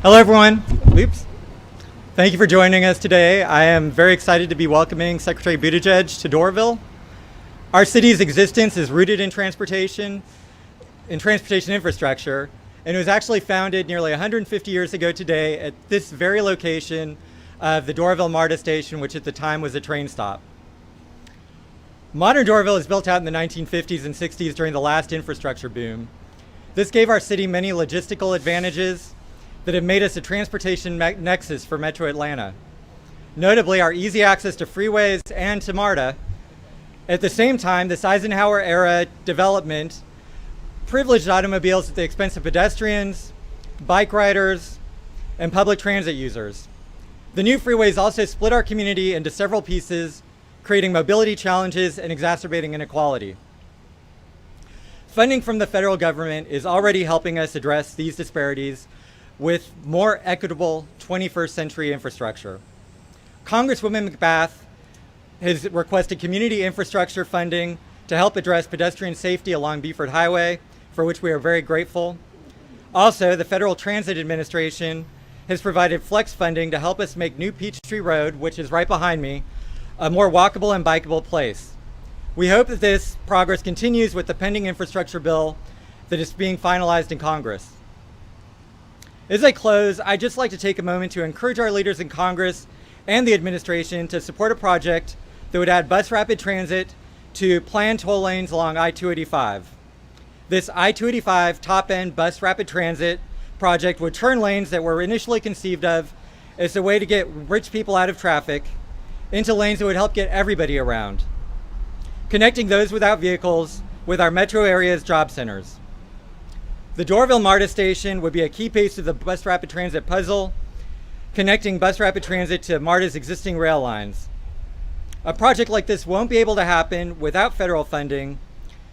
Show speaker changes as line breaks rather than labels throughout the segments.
Hello, everyone. Oops. Thank you for joining us today. I am very excited to be welcoming Secretary Buttigieg to Doraville. Our city's existence is rooted in transportation infrastructure, and it was actually founded nearly 150 years ago today at this very location of the Doraville MARTA station, which at the time was a train stop. Modern Doraville was built out in the 1950s and 60s during the last infrastructure boom. This gave our city many logistical advantages that have made us a transportation nexus for Metro Atlanta. Notably, our easy access to freeways and to MARTA. At the same time, this Eisenhower era development privileged automobiles at the expense of pedestrians, bike riders, and public transit users. The new freeways also split our community into several pieces, creating mobility challenges and exacerbating inequality. Funding from the federal government is already helping us address these disparities with more equitable 21st century infrastructure. Congresswoman Macbath has requested community infrastructure funding to help address pedestrian safety along Beaufort Highway, for which we are very grateful. Also, the Federal Transit Administration has provided flex funding to help us make New Peachtree Road, which is right behind me, a more walkable and bikeable place. We hope that this progress continues with the pending infrastructure bill that is being finalized in Congress. As I close, I'd just like to take a moment to encourage our leaders in Congress and the administration to support a project that would add bus rapid transit to planned toll lanes along I-285. This I-285 top-end bus rapid transit project would turn lanes that were initially conceived of as a way to get rich people out of traffic into lanes that would help get everybody around, connecting those without vehicles with our metro area's job centers. The Doraville MARTA station would be a key piece of the bus rapid transit puzzle, connecting bus rapid transit to MARTA's existing rail lines. A project like this won't be able to happen without federal funding,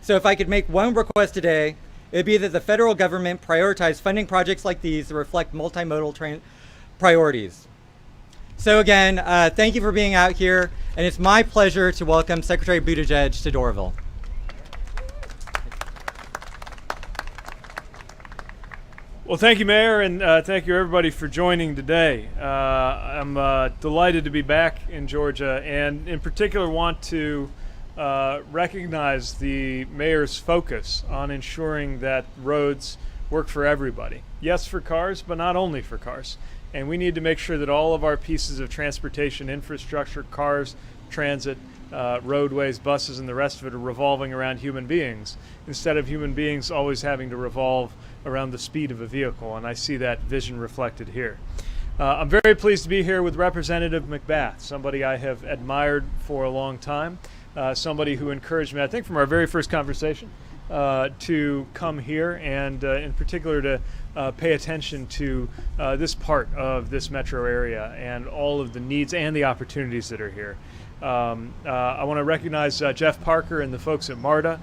so if I could make one request today, it'd be that the federal government prioritize funding projects like these that reflect multimodal priorities. So again, thank you for being out here, and it's my pleasure to welcome Secretary Buttigieg to Doraville.
Well, thank you, Mayor, and thank you, everybody, for joining today. I'm delighted to be back in Georgia, and in particular want to recognize the Mayor's focus on ensuring that roads work for everybody. Yes, for cars, but not only for cars. And we need to make sure that all of our pieces of transportation infrastructure, cars, transit, roadways, buses, and the rest of it are revolving around human beings, instead of human beings always having to revolve around the speed of a vehicle, and I see that vision reflected here. I'm very pleased to be here with Representative Macbath, somebody I have admired for a long time, somebody who encouraged me, I think from our very first conversation, to come here and in particular to pay attention to this part of this metro area and all of the needs and the opportunities that are here. I want to recognize Jeff Parker and the folks at MARTA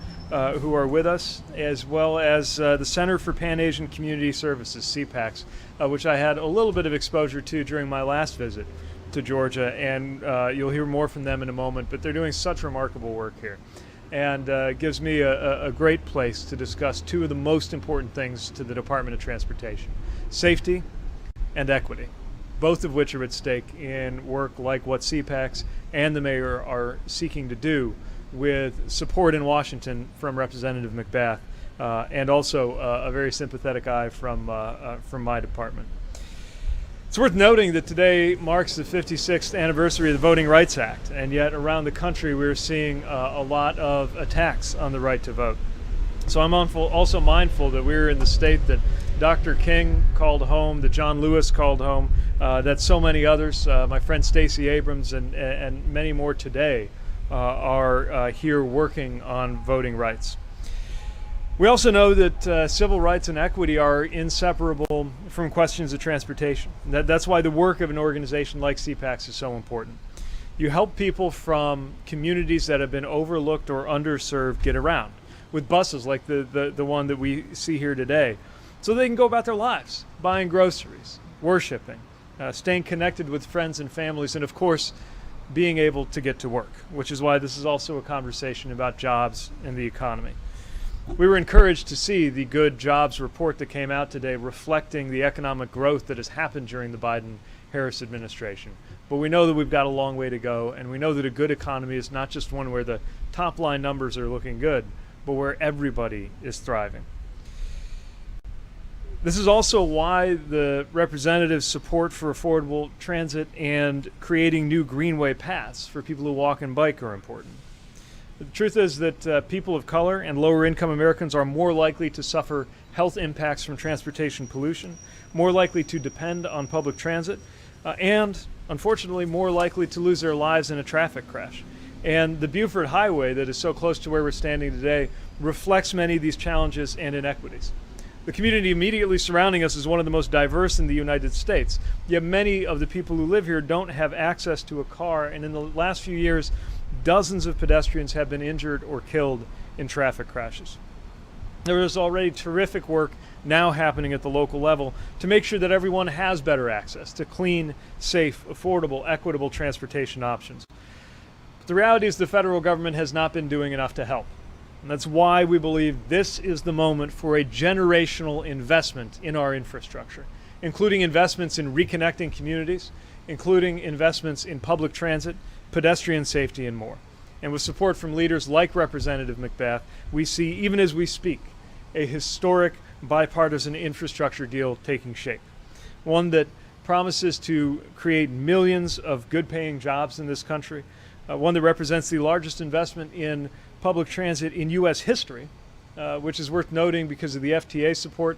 who are with us, as well as the Center for Pan-Asian Community Services, CPACS, which I had a little bit of exposure to during my last visit to Georgia, and you'll hear more from them in a moment, but they're doing such remarkable work here. And gives me a great place to discuss two of the most important things to the Department of Transportation: safety and equity, both of which are at stake in work like what CPACS and the Mayor are seeking to do, with support in Washington from Representative Macbath, and also a very sympathetic eye from my department. It's worth noting that today marks the 56th anniversary of the Voting Rights Act, and yet around the country we're seeing a lot of attacks on the right to vote. So I'm also mindful that we're in the state that Dr. King called home, that John Lewis called home, that so many others, my friend Stacey Abrams and many more today are here working on voting rights. We also know that civil rights and equity are inseparable from questions of transportation. That's why the work of an organization like CPACS is so important. You help people from communities that have been overlooked or underserved get around with buses like the one that we see here today, so they can go about their lives, buying groceries, worshiping, staying connected with friends and families, and of course, being able to get to work, which is why this is also a conversation about jobs and the economy. We were encouraged to see the good jobs report that came out today reflecting the economic growth that has happened during the Biden-Harris administration. But we know that we've got a long way to go, and we know that a good economy is not just one where the top line numbers are looking good, but where everybody is thriving. This is also why the representatives' support for affordable transit and creating new greenway paths for people who walk and bike are important. The truth is that people of color and lower income Americans are more likely to suffer health impacts from transportation pollution, more likely to depend on public transit, and unfortunately more likely to lose their lives in a traffic crash. And the Buford Highway that is so close to where we're standing today reflects many of these challenges and inequities. The community immediately surrounding us is one of the most diverse in the United States, yet many of the people who live here don't have access to a car, and in the last few years, dozens of pedestrians have been injured or killed in traffic crashes. There is already terrific work now happening at the local level to make sure that everyone has better access to clean, safe, affordable, equitable transportation options. But the reality is the federal government has not been doing enough to help. And that's why we believe this is the moment for a generational investment in our infrastructure, including investments in reconnecting communities, including investments in public transit, pedestrian safety, and more. And with support from leaders like Representative Macbath, we see, even as we speak, a historic bipartisan infrastructure deal taking shape. One that promises to create millions of good-paying jobs in this country, one that represents the largest investment in public transit in U.S. history, which is worth noting because of the FTA support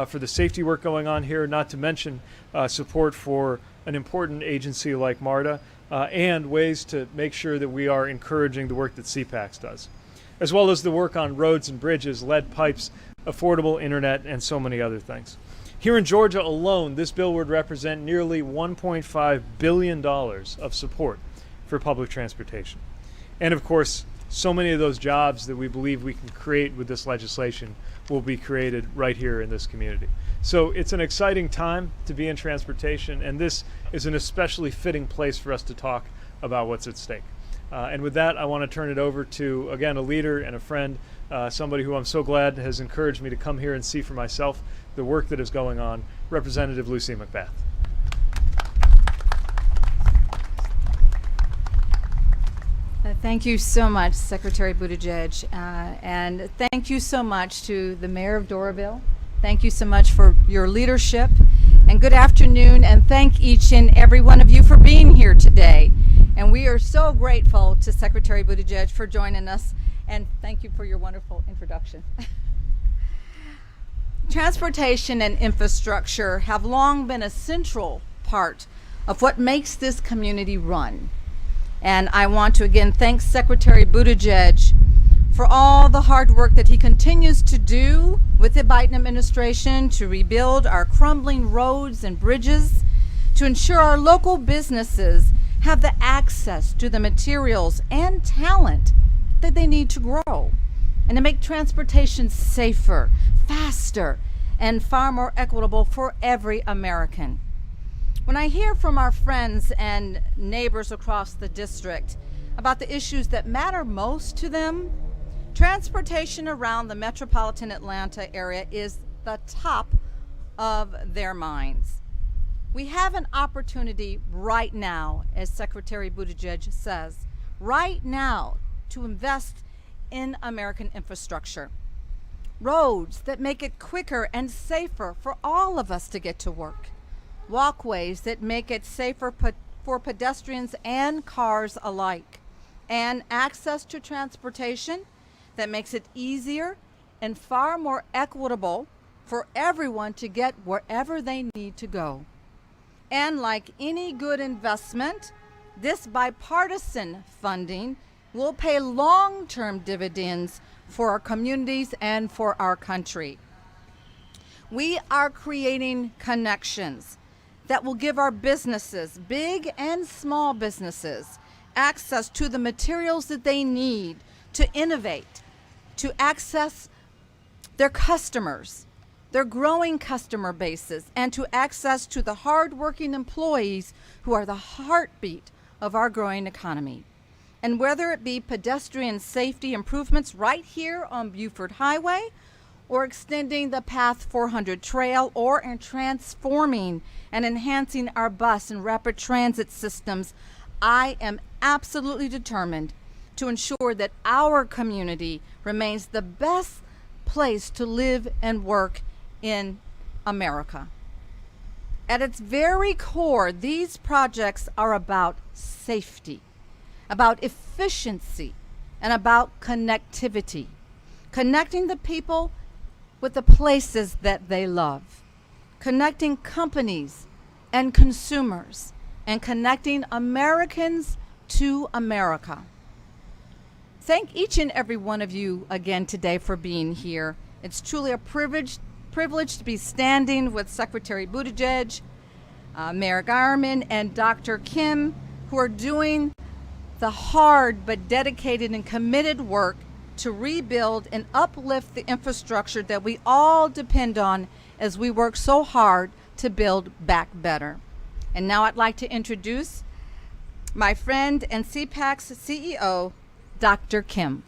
for the safety work going on here, not to mention support for an important agency like MARTA, and ways to make sure that we are encouraging the work that CPACS does, as well as the work on roads and bridges, lead pipes, affordable internet, and so many other things. Here in Georgia alone, this bill would represent nearly $1.5 billion of support for public transportation. And of course, so many of those jobs that we believe we can create with this legislation will be created right here in this community. So it's an exciting time to be in transportation, and this is an especially fitting place for us to talk about what's at stake. And with that, I want to turn it over to, again, a leader and a friend, somebody who I'm so glad has encouraged me to come here and see for myself the work that is going on, Representative Lucy Macbath.
Thank you so much, Secretary Buttigieg, and thank you so much to the Mayor of Doraville. Thank you so much for your leadership, and good afternoon, and thank each and every one of you for being here today. And we are so grateful to Secretary Buttigieg for joining us, and thank you for your wonderful introduction. Transportation and infrastructure have long been a central part of what makes this community run. And I want to again thank Secretary Buttigieg for all the hard work that he continues to do with the Biden administration to rebuild our crumbling roads and bridges, to ensure our local businesses have the access to the materials and talent that they need to grow, and to make transportation safer, faster, and far more equitable for every American. When I hear from our friends and neighbors across the district about the issues that matter most to them, transportation around the metropolitan Atlanta area is the top of their minds. We have an opportunity right now, as Secretary Buttigieg says, right now to invest in American infrastructure. Roads that make it quicker and safer for all of us to get to work. Walkways that make it safer for pedestrians and cars alike, and access to transportation that makes it easier and far more equitable for everyone to get wherever they need to go. And like any good investment, this bipartisan funding will pay long-term dividends for our communities and for our country. We are creating connections that will give our businesses, big and small businesses, access to the materials that they need to innovate, to access their customers, their growing customer bases, and to access to the hardworking employees who are the heartbeat of our growing economy. And whether it be pedestrian safety improvements right here on Buford Highway, or extending the Path 400 trail, or in transforming and enhancing our bus and rapid transit systems, I am absolutely determined to ensure that our community remains the best place to live and work in America. At its very core, these projects are about safety, about efficiency, and about connectivity, connecting the people with the places that they love, connecting companies and consumers, and connecting Americans to America. Thank each and every one of you again today for being here. It's truly a privilege to be standing with Secretary Buttigieg, Mayor Garman, and Dr. Kim, who are doing the hard but dedicated and committed work to rebuild and uplift the infrastructure that we all depend on as we work so hard to build back better. And now I'd like to introduce my friend and CPAC's CEO, Dr. Kim.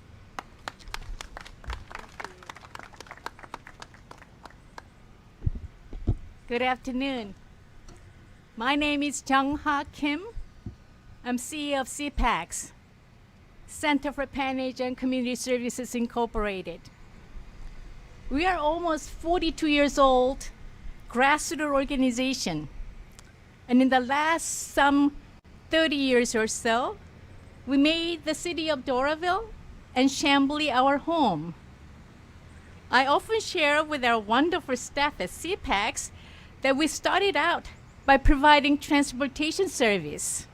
Good afternoon. My name is Jung-Ha Kim. I'm CEO of CPACS, Center for Pan-Asian Community Services Incorporated. We are almost 42 years old, grassroots organization. And in the last some 30 years or so, we made the city of Doraville and Chambly our home. I often share with our wonderful staff at CPACS that we started out by providing transportation service.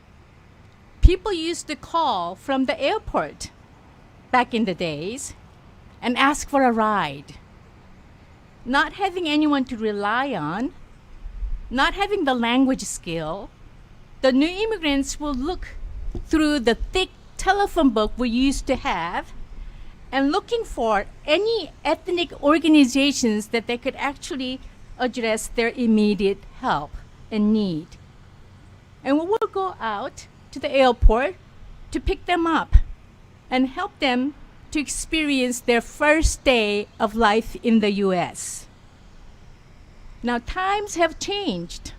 People used to call from the airport back in the days and ask for a ride. Not having anyone to rely on, not having the language skill, the new immigrants will look through the thick telephone book we used to have and looking for any ethnic organizations that they could actually address their immediate help and need. And we will go out to the airport to pick them up and help them to experience their first day of life in the US. Now, times have changed.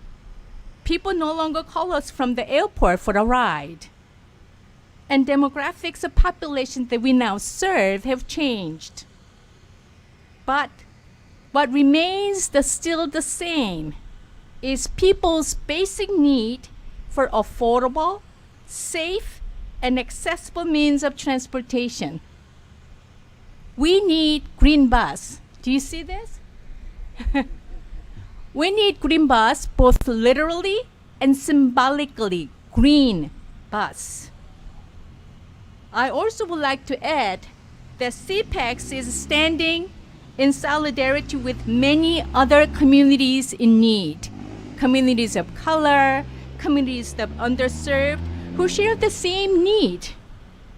People no longer call us from the airport for a ride. And demographics of population that we now serve have changed. But what remains still the same is people's basic need for affordable, safe, and accessible means of transportation. We need green bus. Do you see this? We need green bus, both literally and symbolically, green bus. I also would like to add that CPACS is standing in solidarity with many other communities in need, communities of color, communities that are underserved, who share the same need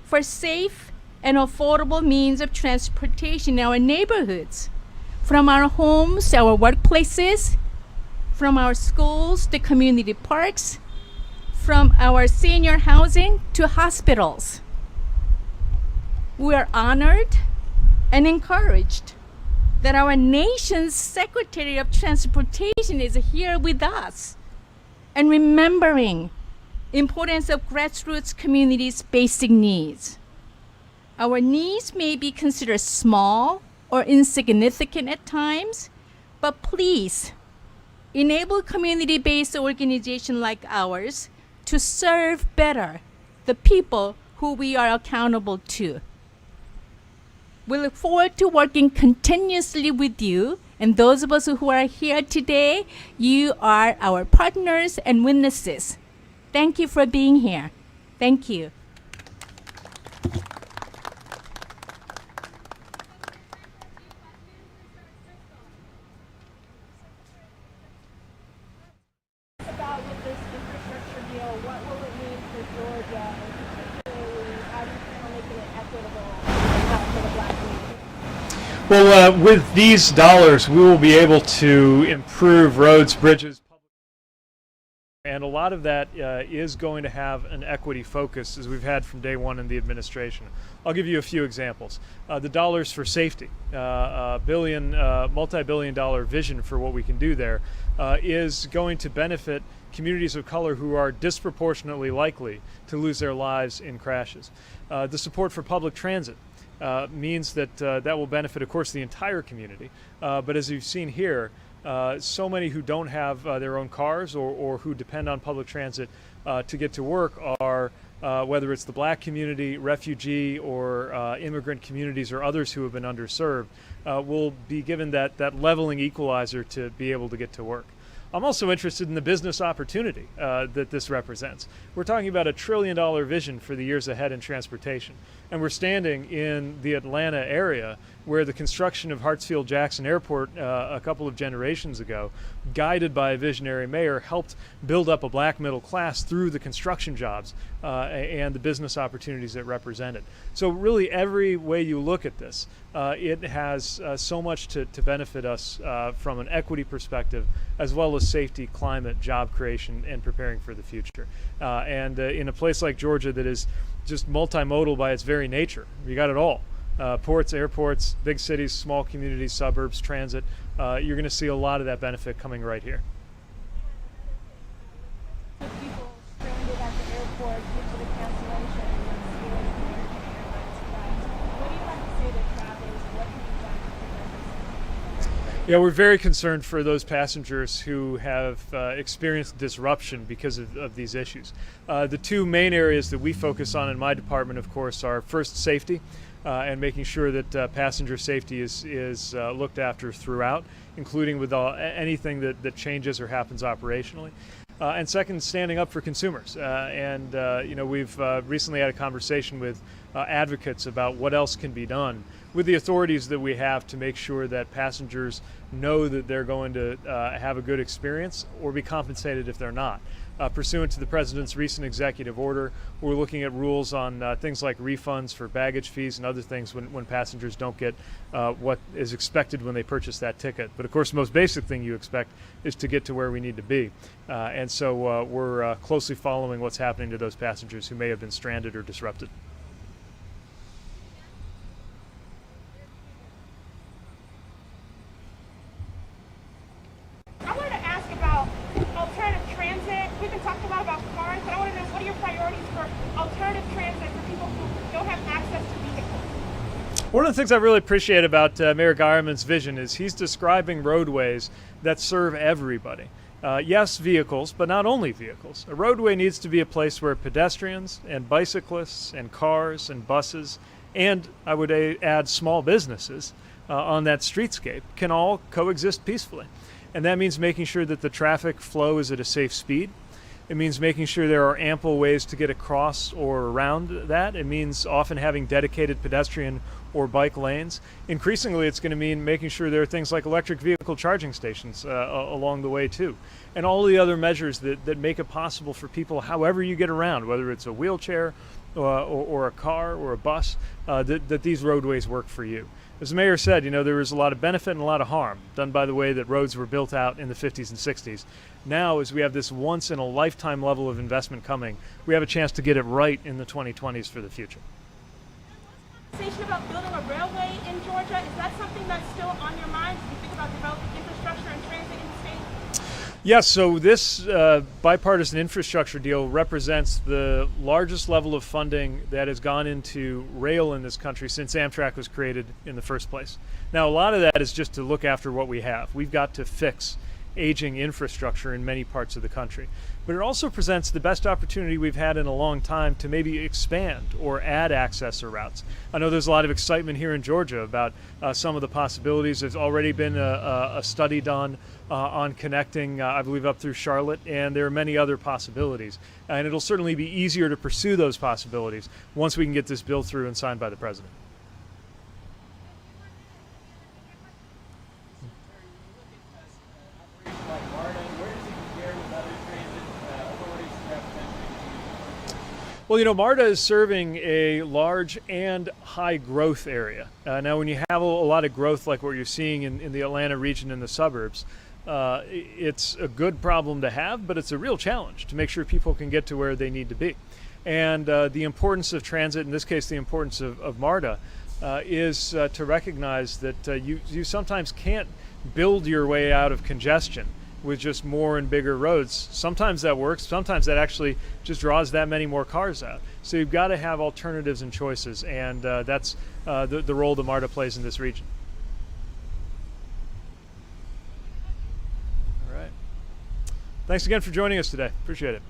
for safe and affordable means of transportation in our neighborhoods, from our homes, our workplaces, from our schools to community parks, from our senior housing to hospitals. We are honored and encouraged that our nation's Secretary of Transportation is here with us and remembering importance of grassroots communities' basic needs. Our needs may be considered small or insignificant at times, but please enable community-based organizations like ours to serve better the people who we are accountable to. We look forward to working continuously with you, and those of us who are here today, you are our partners and witnesses. Thank you for being here. Thank you.
About with this infrastructure deal, what will it mean for Georgia, and particularly how do you plan on making it equitable for the Black community?
Well, with these dollars, we will be able to improve roads, bridges, And a lot of that is going to have an equity focus, as we've had from day one in the administration. I'll give you a few examples. The dollars for safety, multi-billion-dollar vision for what we can do there, is going to benefit communities of color who are disproportionately likely to lose their lives in crashes. The support for public transit means that that will benefit, of course, the entire community. But as you've seen here, so many who don't have their own cars or who depend on public transit to get to work are, whether it's the black community, refugee, or immigrant communities or others who have been underserved, will be given that leveling equalizer to be able to get to work. I'm also interested in the business opportunity that this represents. We're talking about $1 trillion vision for the years ahead in transportation. And we're standing in the Atlanta area where the construction of Hartsfield-Jackson Airport a couple of generations ago, guided by a visionary mayor, helped build up a black middle class through the construction jobs and the business opportunities it represented. So really every way you look at this, it has so much to benefit us from an equity perspective, as well as safety, climate, job creation, and preparing for the future. And in a place like Georgia that is just multimodal by its very nature, you got it all. Ports, airports, big cities, small communities, suburbs, transit. You're going to see a lot of that benefit coming right here.
People stranded at the airport due to the cancellation and stealing American Airlines flights. What do you have to say to travelers? What can be done to prevent this?
Yeah, we're very concerned for those passengers who have experienced disruption because of these issues. The two main areas that we focus on in my department, of course, are first safety and making sure that passenger safety is looked after throughout, including with anything that changes or happens operationally. And second, standing up for consumers. We've recently had a conversation with advocates about what else can be done with the authorities that we have to make sure that passengers know that they're going to have a good experience or be compensated if they're not. Pursuant to the President's recent executive order, we're looking at rules on things like refunds for baggage fees and other things when passengers don't get what is expected when they purchase that ticket. But of course, the most basic thing you expect is to get to where we need to be. And so we're closely following what's happening to those passengers who may have been stranded or disrupted.
I wanted to ask about alternative transit. We can talk a lot about cars, but I want to know what are your priorities for alternative transit for people who don't have access to vehicles?
One of the things I really appreciate about Mayor Geierman's vision is he's describing roadways that serve everybody. Yes, vehicles, but not only vehicles. A roadway needs to be a place where pedestrians and bicyclists and cars and buses and, I would add, small businesses on that streetscape can all coexist peacefully. And that means making sure that the traffic flow is at a safe speed. It means making sure there are ample ways to get across or around that. It means often having dedicated pedestrian or bike lanes. Increasingly, it's going to mean making sure there are things like electric vehicle charging stations along the way too. And all the other measures that make it possible for people, however you get around, whether it's a wheelchair or a car or a bus, that these roadways work for you. As the mayor said, there was a lot of benefit and a lot of harm done by the way that roads were built out in the 50s and 60s. Now, as we have this once-in-a-lifetime level of investment coming, we have a chance to get it right in the 2020s for the future.
Conversation about building a railway in Georgia, is that something that's still on your mind as you think about developing infrastructure and transit in the state?
Yes, so this bipartisan infrastructure deal represents the largest level of funding that has gone into rail in this country since Amtrak was created in the first place. Now, a lot of that is just to look after what we have. We've got to fix aging infrastructure in many parts of the country. But it also presents the best opportunity we've had in a long time to maybe expand or add access or routes. I know there's a lot of excitement here in Georgia about some of the possibilities. There's already been a study done on connecting, I believe, up through Charlotte, and there are many other possibilities. And it'll certainly be easier to pursue those possibilities once we can get this bill through and signed by the president. Well, Well, you know, MARTA is serving a large and high growth area. Now, when you have a lot of growth like what you're seeing in the Atlanta region and the suburbs, it's a good problem to have, but it's a real challenge to make sure people can get to where they need to be. And the importance of transit, in this case, the importance of MARTA, is to recognize that you sometimes can't build your way out of congestion with just more and bigger roads. Sometimes that works, sometimes that actually just draws that many more cars out. So you've got to have alternatives and choices, and that's the role that MARTA plays in this region. All right. Thanks again for joining us today. Appreciate it.